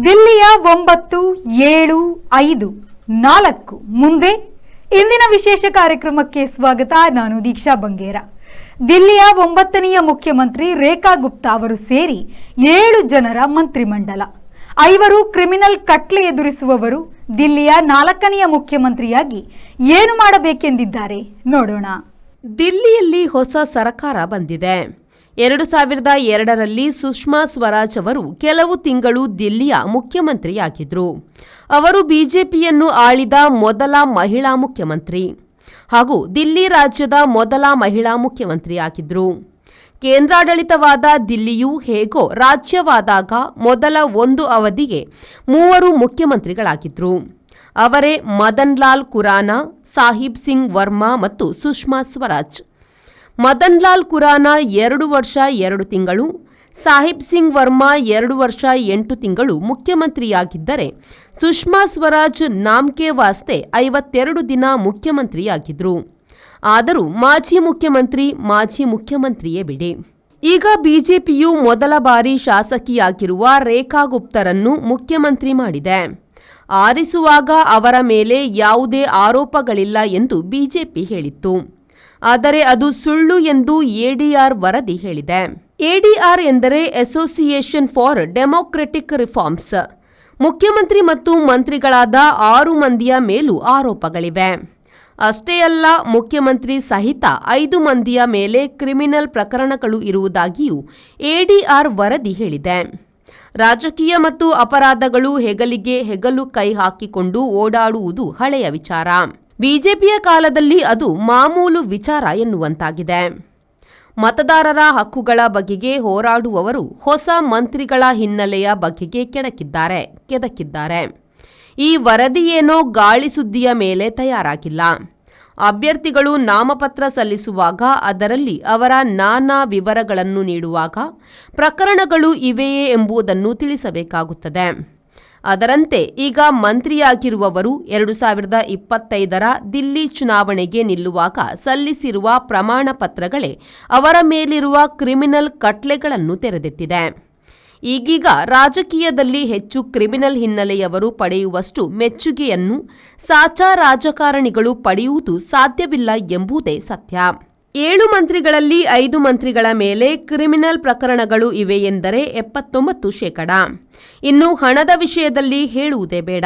ದಿಲ್ಲಿಯ 9, 7, 5, 4 ಮುಂದೆ ಇಂದಿನ ವಿಶೇಷ ಕಾರ್ಯಕ್ರಮಕ್ಕೆ ಸ್ವಾಗತ. ನಾನು ದೀಕ್ಷಾ ಬಂಗೇರ. ದಿಲ್ಲಿಯ 9ನೇ ಮುಖ್ಯಮಂತ್ರಿ ರೇಖಾ ಗುಪ್ತಾ ಅವರು ಸೇರಿ 7 ಜನರ ಮಂತ್ರಿಮಂಡಲ. 5 ಕ್ರಿಮಿನಲ್ ಕಟ್ಲೆ ಎದುರಿಸುವವರು ದಿಲ್ಲಿಯ 4ನೇ ಮುಖ್ಯಮಂತ್ರಿಯಾಗಿ ಏನು ಮಾಡಬೇಕೆಂದಿದ್ದಾರೆ ನೋಡೋಣ. ದಿಲ್ಲಿಯಲ್ಲಿ ಹೊಸ ಸರ್ಕಾರ ಬಂದಿದೆ. 2002ರಲ್ಲಿ ಸುಷ್ಮಾ ಸ್ವರಾಜ್ ಅವರು ಕೆಲವು ತಿಂಗಳು ದಿಲ್ಲಿಯ ಮುಖ್ಯಮಂತ್ರಿಯಾಗಿದ್ದರು. ಅವರು ಬಿಜೆಪಿಯನ್ನು ಆಳಿದ ಮೊದಲ ಮಹಿಳಾ ಮುಖ್ಯಮಂತ್ರಿ ಹಾಗೂ ದಿಲ್ಲಿ ರಾಜ್ಯದ ಮೊದಲ ಮಹಿಳಾ ಮುಖ್ಯಮಂತ್ರಿಯಾಗಿದ್ದರು. ಕೇಂದ್ರಾಡಳಿತವಾದ ದಿಲ್ಲಿಯು ಹೇಗೋ ರಾಜ್ಯವಾದಾಗ ಮೊದಲ ಒಂದು ಅವಧಿಗೆ 3 ಮುಖ್ಯಮಂತ್ರಿಗಳಾಗಿದ್ದರು. ಅವರೇ ಮದನ್ ಲಾಲ್ ಖುರಾನಾ, ಸಾಹಿಬ್ ಸಿಂಗ್ ವರ್ಮಾ ಮತ್ತು ಸುಷ್ಮಾ ಸ್ವರಾಜ್. ಮದನ್ ಲಾಲ್ ಖುರಾನಾ 2 ವರ್ಷ 2 ತಿಂಗಳು, ಸಾಹಿಬ್ ಸಿಂಗ್ ವರ್ಮಾ 2 ವರ್ಷ 8 ತಿಂಗಳು ಮುಖ್ಯಮಂತ್ರಿಯಾಗಿದ್ದರೆ, ಸುಷ್ಮಾ ಸ್ವರಾಜ್ ನಾಮ್ಕೆ ವಾಸ್ತೆ 52 ದಿನ ಮುಖ್ಯಮಂತ್ರಿಯಾಗಿದ್ದರು. ಆದರೂ ಮಾಜಿ ಮುಖ್ಯಮಂತ್ರಿಯೇ ಬಿಡಿ. ಈಗ ಬಿಜೆಪಿಯು ಮೊದಲ ಬಾರಿ ಶಾಸಕಿಯಾಗಿರುವ ರೇಖಾ ಗುಪ್ತರನ್ನು ಮುಖ್ಯಮಂತ್ರಿ ಮಾಡಿದೆ. ಆರಿಸುವಾಗ ಅವರ ಮೇಲೆ ಯಾವುದೇ ಆರೋಪಗಳಿಲ್ಲ ಎಂದು ಬಿಜೆಪಿ ಹೇಳಿತ್ತು. ಆದರೆ ಅದು ಸುಳ್ಳು ಎಂದು ಎಡಿಆರ್ ವರದಿ ಹೇಳಿದೆ. ಎಡಿಆರ್ ಎಂದರೆ ಅಸೋಸಿಯೇಷನ್ ಫಾರ್ ಡೆಮೊಕ್ರೆಟಿಕ್ ರಿಫಾರ್ಮ್ಸ್. ಮುಖ್ಯಮಂತ್ರಿ ಮತ್ತು ಮಂತ್ರಿಗಳಾದ 6 ಮಂದಿಯ ಮೇಲೂ ಆರೋಪಗಳಿವೆ. ಅಷ್ಟೇ ಅಲ್ಲ, ಮುಖ್ಯಮಂತ್ರಿ ಸಹಿತ 5 ಮಂದಿಯ ಮೇಲೆ ಕ್ರಿಮಿನಲ್ ಪ್ರಕರಣಗಳು ಇರುವುದಾಗಿಯೂ ಎಡಿಆರ್ ವರದಿ ಹೇಳಿದೆ. ರಾಜಕೀಯ ಮತ್ತು ಅಪರಾಧಗಳು ಹೆಗಲಿಗೆ ಹೆಗಲು ಕೈ ಹಾಕಿಕೊಂಡು ಓಡಾಡುವುದು ಹಳೆಯ ವಿಚಾರ. ಬಿಜೆಪಿಯ ಕಾಲದಲ್ಲಿ ಅದು ಮಾಮೂಲು ವಿಚಾರ ಎನ್ನುವಂತಾಗಿದೆ. ಮತದಾರರ ಹಕ್ಕುಗಳ ಬಗೆಗೆ ಹೋರಾಡುವವರು ಹೊಸ ಮಂತ್ರಿಗಳ ಹಿನ್ನೆಲೆಯ ಬಗೆಗೆ ಕೆದಕಿದ್ದಾರೆ. ಈ ವರದಿಯೇನೋ ಗಾಳಿ ಸುದ್ದಿಯ ಮೇಲೆ ತಯಾರಾಗಿಲ್ಲ. ಅಭ್ಯರ್ಥಿಗಳು ನಾಮಪತ್ರ ಸಲ್ಲಿಸುವಾಗ ಅದರಲ್ಲಿ ಅವರ ನಾನಾ ವಿವರಗಳನ್ನು ನೀಡುವಾಗ ಪ್ರಕರಣಗಳು ಇವೆಯೇ ಎಂಬುದನ್ನು ತಿಳಿಸಬೇಕಾಗುತ್ತದೆ. ಅದರಂತೆ ಈಗ ಮಂತ್ರಿಯಾಗಿರುವವರು 2025ರ ದಿಲ್ಲಿ ಚುನಾವಣೆಗೆ ನಿಲ್ಲುವಾಗ ಸಲ್ಲಿಸಿರುವ ಪ್ರಮಾಣ ಪತ್ರಗಳೇ ಅವರ ಮೇಲಿರುವ ಕ್ರಿಮಿನಲ್ ಕಟ್ಲೆಗಳನ್ನು ತೆರೆದಿಟ್ಟಿದೆ. ಈಗೀಗ ರಾಜಕೀಯದಲ್ಲಿ ಹೆಚ್ಚು ಕ್ರಿಮಿನಲ್ ಹಿನ್ನೆಲೆಯವರು ಪಡೆಯುವಷ್ಟು ಮೆಚ್ಚುಗೆಯನ್ನು ಸಾಚಾ ರಾಜಕಾರಣಿಗಳು ಪಡೆಯುವುದು ಸಾಧ್ಯವಿಲ್ಲ ಎಂಬುದೇ ಸತ್ಯ. 7 ಮಂತ್ರಿಗಳಲ್ಲಿ 5 ಮಂತ್ರಿಗಳ ಮೇಲೆ ಕ್ರಿಮಿನಲ್ ಪ್ರಕರಣಗಳು ಇವೆ ಎಂದರೆ 79%. ಇನ್ನು ಹಣದ ವಿಷಯದಲ್ಲಿ ಹೇಳುವುದೇ ಬೇಡ.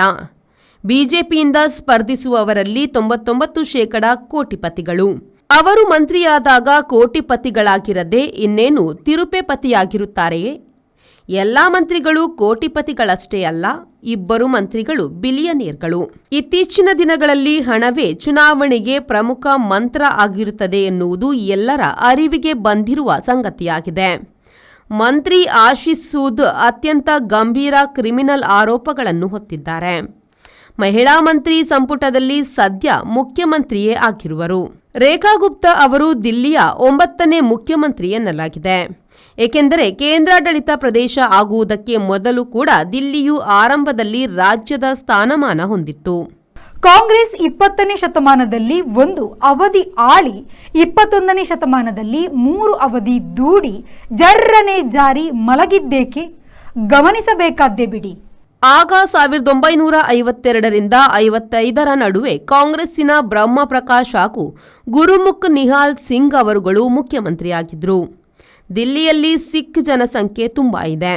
ಬಿಜೆಪಿಯಿಂದ ಸ್ಪರ್ಧಿಸುವವರಲ್ಲಿ 99% ಕೋಟಿಪತಿಗಳು. ಅವರು ಮಂತ್ರಿಯಾದಾಗ ಕೋಟಿಪತಿಗಳಾಗಿರದೆ ಇನ್ನೇನು ತಿರುಪೆಪತಿಯಾಗಿರುತ್ತಾರೆಯೇ? ಎಲ್ಲಾ ಮಂತ್ರಿಗಳು ಕೋಟಿಪತಿಗಳಷ್ಟೇ ಅಲ್ಲ, 2 ಮಂತ್ರಿಗಳು ಬಿಲಿಯನೇರ್ಗಳು. ಇತ್ತೀಚಿನ ದಿನಗಳಲ್ಲಿ ಹಣವೇ ಚುನಾವಣೆಗೆ ಪ್ರಮುಖ ಮಂತ್ರ ಆಗಿರುತ್ತದೆ ಎನ್ನುವುದು ಎಲ್ಲರ ಅರಿವಿಗೆ ಬಂದಿರುವ ಸಂಗತಿಯಾಗಿದೆ. ಮಂತ್ರಿ ಆಶೀಶ್ ಸೂದ್ ಅತ್ಯಂತ ಗಂಭೀರ ಕ್ರಿಮಿನಲ್ ಆರೋಪಗಳನ್ನು ಹೊತ್ತಿದ್ದಾರೆ. ಮಹಿಳಾ ಮಂತ್ರಿ ಸಂಪುಟದಲ್ಲಿ ಸದ್ಯ ಮುಖ್ಯಮಂತ್ರಿಯೇ ಆಗಿರುವರು. ರೇಖಾ ಗುಪ್ತಾ ಅವರು ದಿಲ್ಲಿಯ 9ನೇ ಮುಖ್ಯಮಂತ್ರಿ ಎನ್ನಲಾಗಿದೆ. ಏಕೆಂದರೆ ಕೇಂದ್ರಾಡಳಿತ ಪ್ರದೇಶ ಆಗುವುದಕ್ಕೆ ಮೊದಲು ಕೂಡ ದಿಲ್ಲಿಯು ಆರಂಭದಲ್ಲಿ ರಾಜ್ಯದ ಸ್ಥಾನಮಾನ ಹೊಂದಿತ್ತು. ಕಾಂಗ್ರೆಸ್ 20ನೇ ಶತಮಾನದಲ್ಲಿ 1 ಅವಧಿ ಆಳಿ 21ನೇ ಶತಮಾನದಲ್ಲಿ 3 ಅವಧಿ ದೂಡಿ ಜರ್ರನೆ ಜಾರಿ ಮಲಗಿದ್ದೇಕೆ? ಗಮನಿಸಬೇಕಾದ್ದೇ ಬಿಡಿ. ಆಗ 1952ರಿಂದ 55ರ ನಡುವೆ ಕಾಂಗ್ರೆಸ್ಸಿನ ಬ್ರಹ್ಮಪ್ರಕಾಶ್ ಹಾಗೂ ಗುರುಮುಖ್ ನಿಹಾಲ್ ಸಿಂಗ್ ಅವರುಗಳು ಮುಖ್ಯಮಂತ್ರಿಯಾಗಿದ್ದರು. ದಿಲ್ಲಿಯಲ್ಲಿ ಸಿಖ್ ಜನಸಂಖ್ಯೆ ತುಂಬಾ ಇದೆ.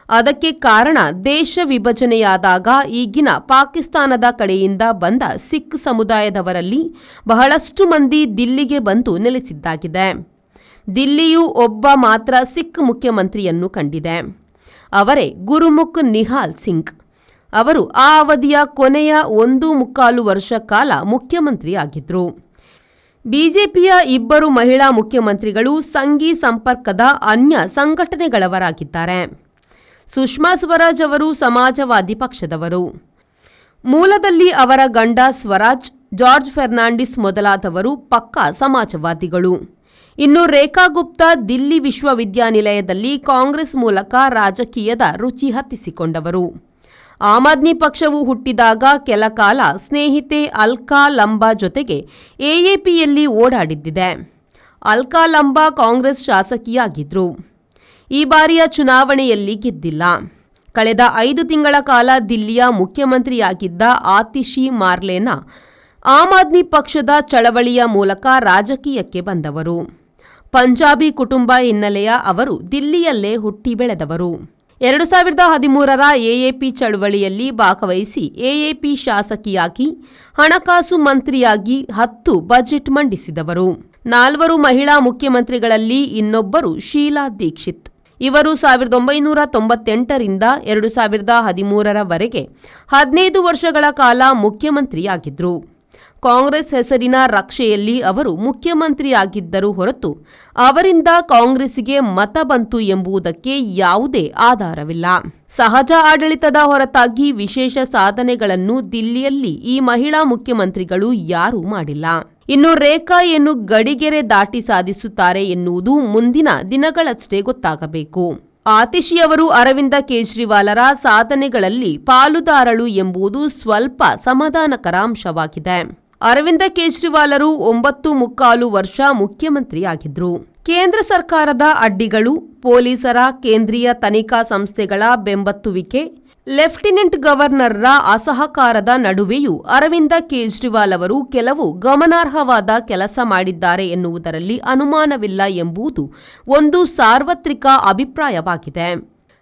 ಅದಕ್ಕೆ ಕಾರಣ ದೇಶ ವಿಭಜನೆಯಾದಾಗ ಈಗಿನ ಪಾಕಿಸ್ತಾನದ ಕಡೆಯಿಂದ ಬಂದ ಸಿಖ್ ಸಮುದಾಯದವರಲ್ಲಿ ಬಹಳಷ್ಟು ಮಂದಿ ದಿಲ್ಲಿಗೆ ಬಂದು ನೆಲೆಸಿದ್ದಾಗಿದೆ. ದಿಲ್ಲಿಯು ಒಬ್ಬ ಮಾತ್ರ ಸಿಖ್ ಮುಖ್ಯಮಂತ್ರಿಯನ್ನು ಕಂಡಿದೆ. ಅವರೇ ಗುರುಮುಖ್ ನಿಹಾಲ್ ಸಿಂಗ್. ಅವರು ಆ ಅವಧಿಯ ಕೊನೆಯ 1.25 ವರ್ಷ ಕಾಲ ಮುಖ್ಯಮಂತ್ರಿಯಾಗಿದ್ದರು. ಬಿಜೆಪಿಯ 2 ಮಹಿಳಾ ಮುಖ್ಯಮಂತ್ರಿಗಳು ಸಂಘಿ ಸಂಪರ್ಕದ ಅನ್ಯ ಸಂಘಟನೆಗಳವರಾಗಿದ್ದಾರೆ. ಸುಷ್ಮಾ ಸ್ವರಾಜ್ ಅವರು ಸಮಾಜವಾದಿ ಪಕ್ಷದವರು. ಮೂಲದಲ್ಲಿ ಅವರ ಗಂಡ ಸ್ವರಾಜ್, ಜಾರ್ಜ್ ಫೆರ್ನಾಂಡಿಸ್ ಮೊದಲಾದವರು ಪಕ್ಕಾ ಸಮಾಜವಾದಿಗಳು. ಇನ್ನು ರೇಖಾ ಗುಪ್ತಾ ದಿಲ್ಲಿ ವಿಶ್ವವಿದ್ಯಾನಿಲಯದಲ್ಲಿ ಕಾಂಗ್ರೆಸ್ ಮೂಲಕ ರಾಜಕೀಯದ ರುಚಿ ಹತ್ತಿಸಿಕೊಂಡವರು. ಆಮ್ ಆದ್ಮಿ ಪಕ್ಷವು ಹುಟ್ಟಿದಾಗ ಕೆಲ ಕಾಲ ಸ್ನೇಹಿತೆ ಅಲ್ಕಾ ಲಂಬಾ ಜೊತೆಗೆ ಎಎಪಿಯಲ್ಲಿ ಓಡಾಡಿದ್ದಿದೆ. ಅಲ್ಕಾ ಲಂಬಾ ಕಾಂಗ್ರೆಸ್ ಶಾಸಕಿಯಾಗಿದ್ರು. ಈ ಬಾರಿಯ ಚುನಾವಣೆಯಲ್ಲಿ ಗೆದ್ದಿಲ್ಲ. ಕಳೆದ 5 ತಿಂಗಳ ಕಾಲ ದಿಲ್ಲಿಯ ಮುಖ್ಯಮಂತ್ರಿಯಾಗಿದ್ದ ಆತಿಶಿ ಮಾರ್ಲೆನಾ ಆಮ್ ಆದ್ಮಿ ಪಕ್ಷದ ಚಳವಳಿಯ ಮೂಲಕ ರಾಜಕೀಯಕ್ಕೆ ಬಂದವರು. ಪಂಜಾಬಿ ಕುಟುಂಬ ಹಿನ್ನೆಲೆಯ ಅವರು ದಿಲ್ಲಿಯಲ್ಲೇ ಹುಟ್ಟಿ ಬೆಳೆದವರು. 2013ರ ಎಎಪಿ ಚಳವಳಿಯಲ್ಲಿ ಭಾಗವಹಿಸಿ ಎಎಪಿ ಶಾಸಕಿಯಾಗಿ ಹಣಕಾಸು ಮಂತ್ರಿಯಾಗಿ 10 ಬಜೆಟ್ ಮಂಡಿಸಿದವರು. 4 ಮಹಿಳಾ ಮುಖ್ಯಮಂತ್ರಿಗಳಲ್ಲಿ ಇನ್ನೊಬ್ಬರು ಶೀಲಾ ದೀಕ್ಷಿತ್. ಇವರು 1998ರಿಂದ 2013ರವರೆಗೆ 15 ವರ್ಷಗಳ ಕಾಲ ಮುಖ್ಯಮಂತ್ರಿಯಾಗಿದ್ದರು. ಕಾಂಗ್ರೆಸ್ ಹೆಸರಿನ ರಕ್ಷೆಯಲ್ಲಿ ಅವರು ಮುಖ್ಯಮಂತ್ರಿಯಾಗಿದ್ದರೂ ಹೊರತು ಅವರಿಂದ ಕಾಂಗ್ರೆಸ್ಸಿಗೆ ಮತ ಬಂತು ಎಂಬುದಕ್ಕೆ ಯಾವುದೇ ಆಧಾರವಿಲ್ಲ. ಸಹಜ ಆಡಳಿತದ ಹೊರತಾಗಿ ವಿಶೇಷ ಸಾಧನೆಗಳನ್ನು ದಿಲ್ಲಿಯಲ್ಲಿ ಈ ಮಹಿಳಾ ಮುಖ್ಯಮಂತ್ರಿಗಳು ಯಾರೂ ಮಾಡಿಲ್ಲ. ಇನ್ನು ರೇಖಾ ಏನು ಗಡಿಗೆರೆ ದಾಟಿ ಸಾಧಿಸುತ್ತಾರೆ ಎನ್ನುವುದು ಮುಂದಿನ ದಿನಗಳಷ್ಟೇ ಗೊತ್ತಾಗಬೇಕು. ಆತಿಶಿಯವರು ಅರವಿಂದ ಕೇಜ್ರಿವಾಲರ ಸಾಧನೆಗಳಲ್ಲಿ ಪಾಲುದಾರಳು ಎಂಬುದು ಸ್ವಲ್ಪ ಸಮಾಧಾನಕರ ಅಂಶವಾಗಿದೆ. ಅರವಿಂದ ಕೇಜ್ರಿವಾಲರು 9.25 ವರ್ಷ ಮುಖ್ಯಮಂತ್ರಿಯಾಗಿದ್ದರು. ಕೇಂದ್ರ ಸರ್ಕಾರದ ಅಡ್ಡಿಗಳು, ಪೊಲೀಸರ ಕೇಂದ್ರೀಯ ತನಿಖಾ ಸಂಸ್ಥೆಗಳ ಬೆಂಬತ್ತುವಿಕೆ, ಲೆಫ್ಟಿನೆಂಟ್ ಗವರ್ನರ್ರ ಅಸಹಕಾರದ ನಡುವೆಯೂ ಅರವಿಂದ ಕೇಜ್ರಿವಾಲ್ ಅವರು ಕೆಲವು ಗಮನಾರ್ಹವಾದ ಕೆಲಸ ಮಾಡಿದ್ದಾರೆ ಎನ್ನುವುದರಲ್ಲಿ ಅನುಮಾನವಿಲ್ಲ ಎಂಬುದು ಒಂದು ಸಾರ್ವತ್ರಿಕ ಅಭಿಪ್ರಾಯವಾಗಿದೆ.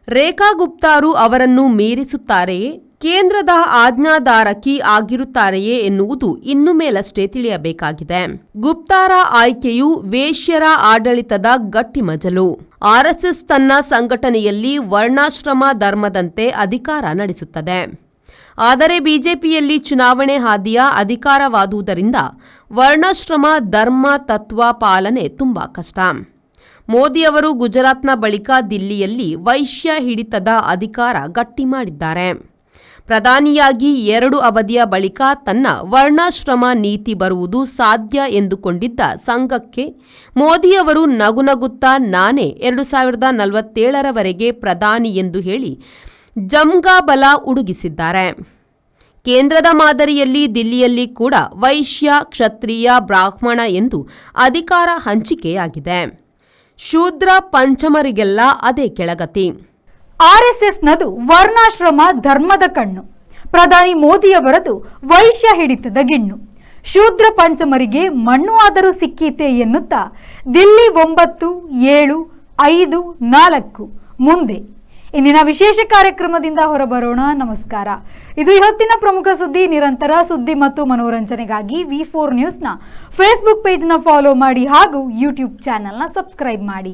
ರೇಖಾ ಗುಪ್ತಾರು ಅವರನ್ನು ಮೀರಿಸುತ್ತಾರೆಯೇ, ಕೇಂದ್ರದ ಆಜ್ಞಾಧಾರಕಿ ಆಗಿರುತ್ತಾರೆಯೇ ಎನ್ನುವುದು ಇನ್ನು ಮೇಲಷ್ಟೇ ತಿಳಿಯಬೇಕಾಗಿದೆ. ಗುಪ್ತಾರ ಆಯ್ಕೆಯು ವೇಶ್ಯರ ಆಡಳಿತದ ಗಟ್ಟಿಮಜಲು. ಆರ್ಎಸ್ಎಸ್ ತನ್ನ ಸಂಘಟನೆಯಲ್ಲಿ ವರ್ಣಾಶ್ರಮ ಧರ್ಮದಂತೆ ಅಧಿಕಾರ ನಡೆಸುತ್ತದೆ. ಆದರೆ ಬಿಜೆಪಿಯಲ್ಲಿ ಚುನಾವಣೆ ಹಾದಿಯ ಅಧಿಕಾರವಾದುದರಿಂದ ವರ್ಣಾಶ್ರಮ ಧರ್ಮ ತತ್ವ ಪಾಲನೆ ತುಂಬಾ ಕಷ್ಟ. ಮೋದಿಯವರು ಗುಜರಾತ್ನ ಬಳಿಕ ದಿಲ್ಲಿಯಲ್ಲಿ ವೈಶ್ಯ ಹಿಡಿತದ ಅಧಿಕಾರ ಗಟ್ಟಿ ಮಾಡಿದ್ದಾರೆ. ಪ್ರಧಾನಿಯಾಗಿ 2 ಅವಧಿಯ ಬಳಿಕ ತನ್ನ ವರ್ಣಾಶ್ರಮ ನೀತಿ ಬರುವುದು ಸಾಧ್ಯ ಎಂದುಕೊಂಡಿದ್ದ ಸಂಘಕ್ಕೆ ಮೋದಿಯವರು ನಗುನಗುತ್ತಾ ನಾನೇ 2047ರವರೆಗೆ ಪ್ರಧಾನಿ ಎಂದು ಹೇಳಿ ಜಂಗಾಬಲ ಉಡುಗಿಸಿದ್ದಾರೆ. ಕೇಂದ್ರದ ಮಾದರಿಯಲ್ಲಿ ದಿಲ್ಲಿಯಲ್ಲಿ ಕೂಡ ವೈಶ್ಯ, ಕ್ಷತ್ರಿಯ, ಬ್ರಾಹ್ಮಣ ಎಂದು ಅಧಿಕಾರ ಹಂಚಿಕೆಯಾಗಿದೆ. ಶೂದ್ರ ಪಂಚಮರಿಗೆಲ್ಲ ಅದೇ ಕೆಳಗತಿ. ಆರ್ಎಸ್ಎಸ್ನದು ವರ್ಣಾಶ್ರಮ ಧರ್ಮದ ಕಣ್ಣು, ಪ್ರಧಾನಿ ಮೋದಿಯವರದು ವೈಶ್ಯ ಹಿಡಿತದ ಗಿಣ್ಣು. ಶೂದ್ರ ಪಂಚಮರಿಗೆ ಮಣ್ಣು ಆದರೂ ಸಿಕ್ಕೀತೆ ಎನ್ನುತ್ತಾ ದಿಲ್ಲಿ 9, 7, 5, 4 ಮುಂದೆ. ಇಂದಿನ ವಿಶೇಷ ಕಾರ್ಯಕ್ರಮದಿಂದ ಹೊರಬರೋಣ. ನಮಸ್ಕಾರ. ಇದು ಇವತ್ತಿನ ಪ್ರಮುಖ ಸುದ್ದಿ. ನಿರಂತರ ಸುದ್ದಿ ಮತ್ತು ಮನೋರಂಜನೆಗಾಗಿ V4 ನ್ಯೂಸ್ನ ಫೇಸ್ಬುಕ್ ಪೇಜ್ನ ಫಾಲೋ ಮಾಡಿ ಹಾಗೂ ಯೂಟ್ಯೂಬ್ ಚಾನೆಲ್ನ ಸಬ್ಸ್ಕ್ರೈಬ್ ಮಾಡಿ.